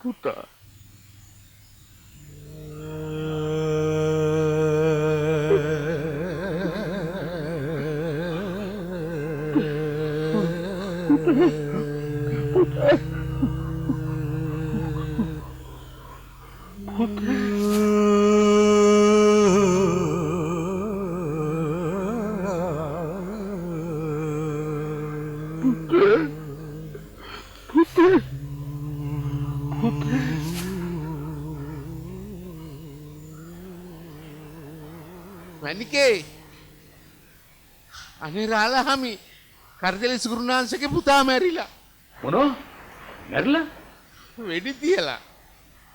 පුතා මණිකේ අනේ රාලහාමි කරදලි සුගුරුනාංශගේ පුතා මැරිලා මොනවා මැරිලා වෙඩි තියලා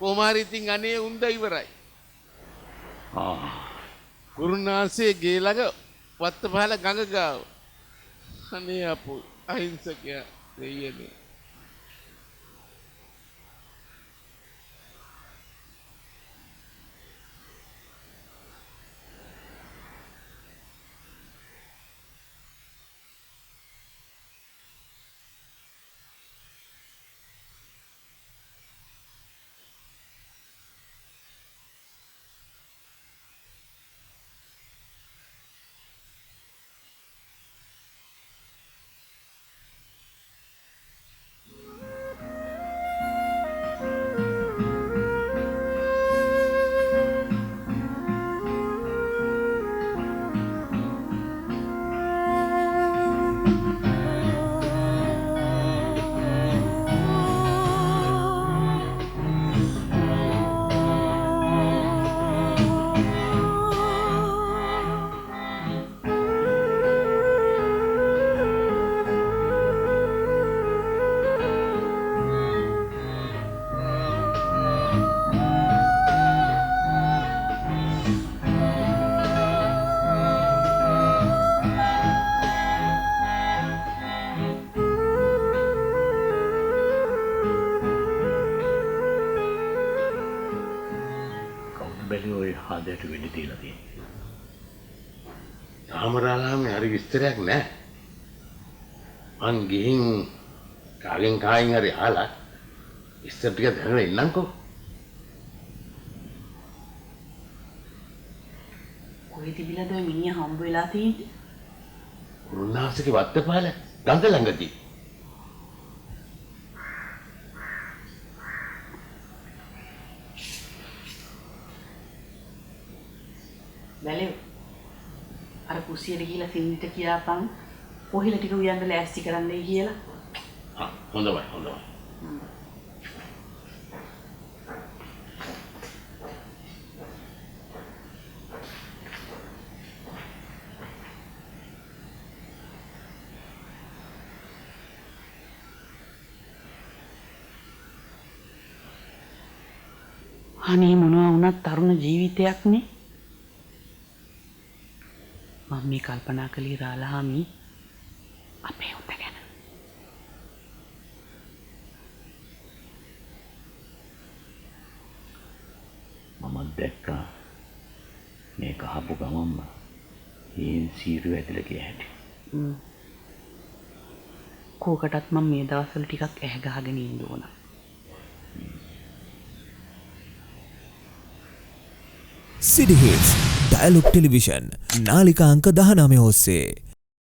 කොමාරි ඉතින් අනේ උන්ද ඉවරයි ගුරුනාංශයේ ගේ ළඟ වත්තපහල ගඟ ගාව අනේ අපු අහිංසකයා දෙයියනේ හදයට වෙඩි තියලා තියෙන්නේ. තාමරාලාමේ හරි විස්තරයක් නැහැ. මං ගිහින් කාගෙන් හරි අහලා විස්තර ටික දැනගෙන ඉන්නම්කෝ. කොහෙද තිබිලාද ඔය මිනිහා හම්බ වෙලා තියෙන්නේ? ගුරුනාථගේ වත්තපහල ගඟ ළඟදී. බැලේ අර කුස්සියට ගිහලා සින්දිට කියාපන් කොහිල ටික උයන්ද ලෑස්ති කරන්නයි කියලා. හොඳයි. අනේ මොනවා වුණත් තරුණ ජීවිතයක්නේ. මම මේ කල්පනා කළේ රාලහාමි අපේ උත ගැන. මම දැක්කා මේ කහපු ගමම්ම හේන් සීරුව ඇතුළේ ගිය හැටි. කෝකටත් මම මේ දවස්වල ටිකක් ඇහ ගහගෙන ඉන්න ඕන. City Hits Dialog Television නාලිකා අංක 19 ඔස්සේ